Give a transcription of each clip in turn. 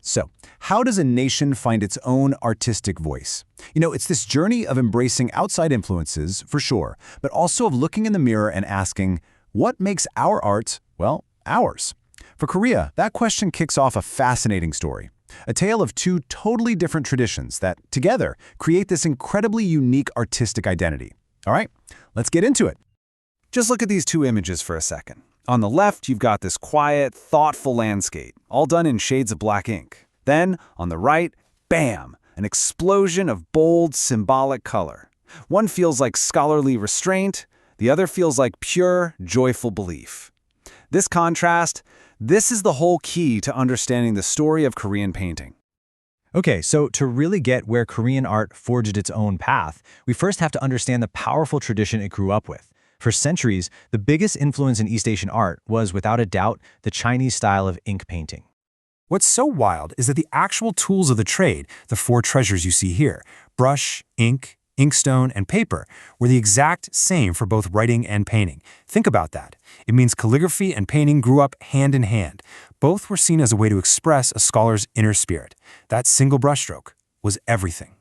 So, how does a nation find its own artistic voice? It's this journey of embracing outside influences, for sure, but also of looking in the mirror and asking, what makes our art, well, ours? For Korea, that question kicks off a fascinating story. A tale of two totally different traditions that, together, create this incredibly unique artistic identity. All right, let's get into it. Just look at these two images for a second. On the left, you've got this quiet, thoughtful landscape, all done in shades of black ink. Then, on the right, bam, an explosion of bold, symbolic color. One feels like scholarly restraint, the other feels like pure, joyful belief. This contrast, this is the whole key to understanding the story of Korean painting. Okay, so to really get where Korean art forged its own path, we first have to understand the powerful tradition it grew up with. For centuries, the biggest influence in East Asian art was, without a doubt, the Chinese style of ink painting. What's so wild is that the actual tools of the trade, the four treasures you see here, brush, ink, inkstone, and paper, were the exact same for both writing and painting. Think about that. It means calligraphy and painting grew up hand in hand. Both were seen as a way to express a scholar's inner spirit. That single brushstroke was everything.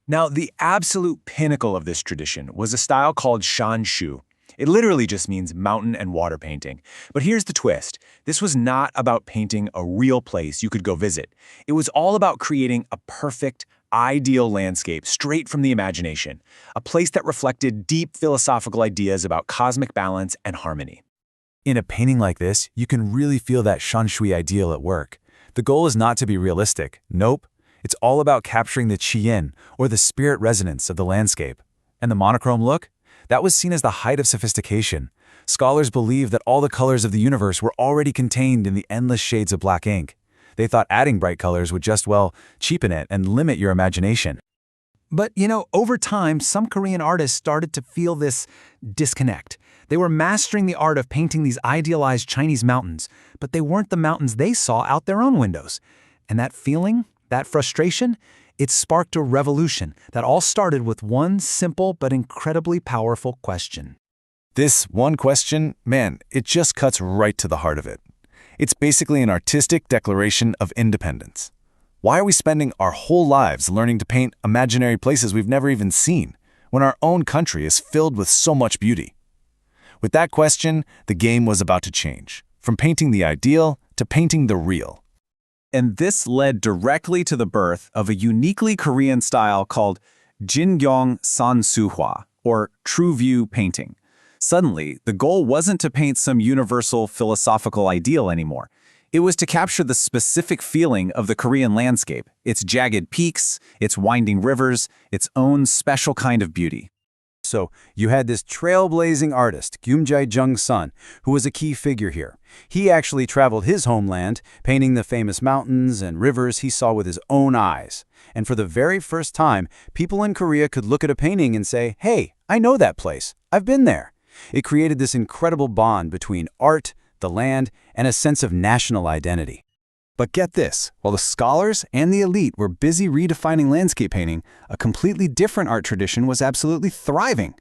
Now, the absolute pinnacle of this tradition was a style called shanshu. It literally just means mountain and water painting. But here's the twist. This was not about painting a real place you could go visit. It was all about creating a perfect, ideal landscape straight from the imagination, a place that reflected deep philosophical ideas about cosmic balance and harmony. In a painting like this, you can really feel that shanshui ideal at work. The goal is not to be realistic. Nope. It's all about capturing the qi-yin, or the spirit resonance of the landscape. And the monochrome look? That was seen as the height of sophistication. Scholars believed that all the colors of the universe were already contained in the endless shades of black ink. They thought adding bright colors would just, well, cheapen it and limit your imagination. But, over time, some Korean artists started to feel this disconnect. They were mastering the art of painting these idealized Chinese mountains, but they weren't the mountains they saw out their own windows. And that feeling, that frustration, it sparked a revolution that all started with one simple but incredibly powerful question. This one question, man, it just cuts right to the heart of it. It's basically an artistic declaration of independence. Why are we spending our whole lives learning to paint imaginary places we've never even seen, when our own country is filled with so much beauty? With that question, the game was about to change, from painting the ideal to painting the real. And this led directly to the birth of a uniquely Korean style called Jingyong Sansuhwa, or true view painting. Suddenly, the goal wasn't to paint some universal philosophical ideal anymore. It was to capture the specific feeling of the Korean landscape, its jagged peaks, its winding rivers, its own special kind of beauty. So, you had this trailblazing artist, Jung-Sun, who was a key figure here. He actually traveled his homeland, painting the famous mountains and rivers he saw with his own eyes. And for the very first time, people in Korea could look at a painting and say, hey, I know that place. I've been there. It created this incredible bond between art, the land, and a sense of national identity. But get this, while the scholars and the elite were busy redefining landscape painting, a completely different art tradition was absolutely thriving.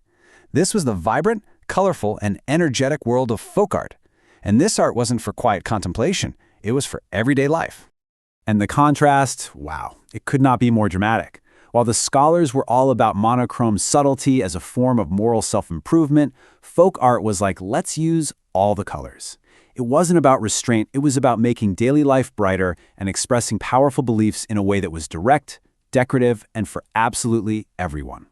This was the vibrant, colorful, and energetic world of folk art. And this art wasn't for quiet contemplation, it was for everyday life. And the contrast, wow, it could not be more dramatic. While the scholars were all about monochrome subtlety as a form of moral self-improvement, folk art was like, let's use all the colors. It wasn't about restraint, it was about making daily life brighter and expressing powerful beliefs in a way that was direct, decorative, and for absolutely everyone.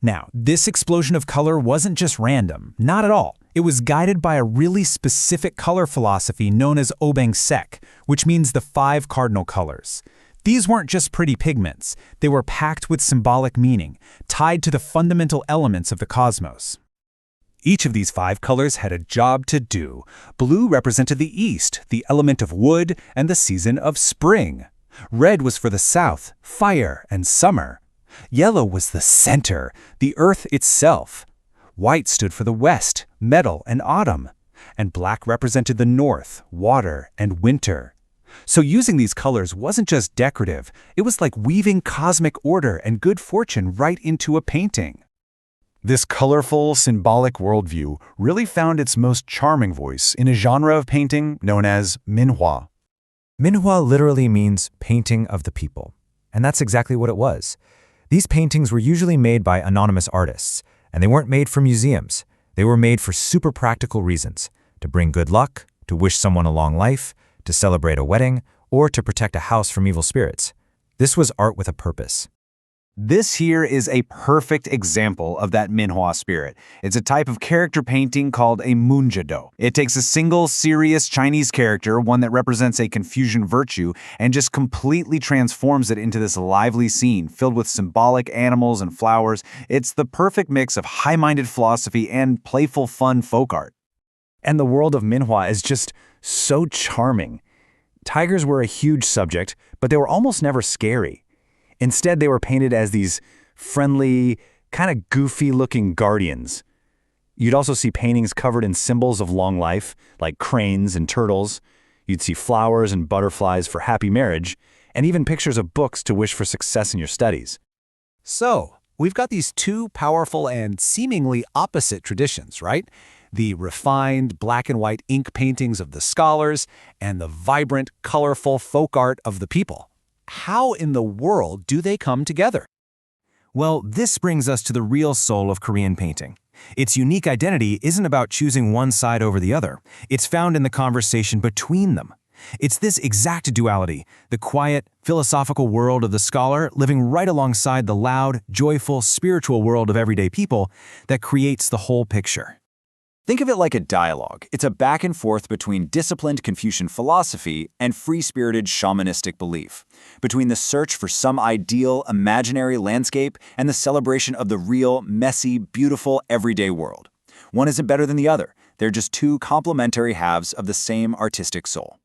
Now, this explosion of color wasn't just random, not at all. It was guided by a really specific color philosophy known as Obengsek, which means the 5 cardinal colors. These weren't just pretty pigments, they were packed with symbolic meaning, tied to the fundamental elements of the cosmos. Each of these 5 colors had a job to do. Blue represented the east, the element of wood, and the season of spring. Red was for the south, fire and summer. Yellow was the center, the earth itself. White stood for the west, metal and autumn. And black represented the north, water and winter. So using these colors wasn't just decorative, it was like weaving cosmic order and good fortune right into a painting. This colorful, symbolic worldview really found its most charming voice in a genre of painting known as minhwa. Minhwa literally means painting of the people. And that's exactly what it was. These paintings were usually made by anonymous artists, and they weren't made for museums. They were made for super practical reasons, to bring good luck, to wish someone a long life, to celebrate a wedding, or to protect a house from evil spirits. This was art with a purpose. This here is a perfect example of that Minhwa spirit. It's a type of character painting called a munjado. It takes a single serious Chinese character, one that represents a Confucian virtue, and just completely transforms it into this lively scene filled with symbolic animals and flowers. It's the perfect mix of high-minded philosophy and playful fun folk art. And the world of Minhwa is just so charming. Tigers were a huge subject, but they were almost never scary. Instead, they were painted as these friendly, kind of goofy-looking guardians. You'd also see paintings covered in symbols of long life, like cranes and turtles. You'd see flowers and butterflies for happy marriage, and even pictures of books to wish for success in your studies. So, we've got these two powerful and seemingly opposite traditions, right? The refined black and white ink paintings of the scholars and the vibrant, colorful folk art of the people. How in the world do they come together? Well, this brings us to the real soul of Korean painting. Its unique identity isn't about choosing one side over the other. It's found in the conversation between them. It's this exact duality, the quiet, philosophical world of the scholar living right alongside the loud, joyful, spiritual world of everyday people that creates the whole picture. Think of it like a dialogue. It's a back and forth between disciplined Confucian philosophy and free-spirited shamanistic belief, between the search for some ideal, imaginary landscape and the celebration of the real, messy, beautiful, everyday world. One isn't better than the other. They're just two complementary halves of the same artistic soul.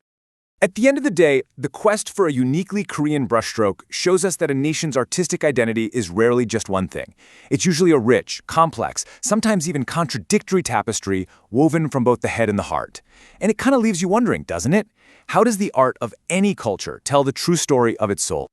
At the end of the day, the quest for a uniquely Korean brushstroke shows us that a nation's artistic identity is rarely just one thing. It's usually a rich, complex, sometimes even contradictory tapestry woven from both the head and the heart. And it kind of leaves you wondering, doesn't it? How does the art of any culture tell the true story of its soul?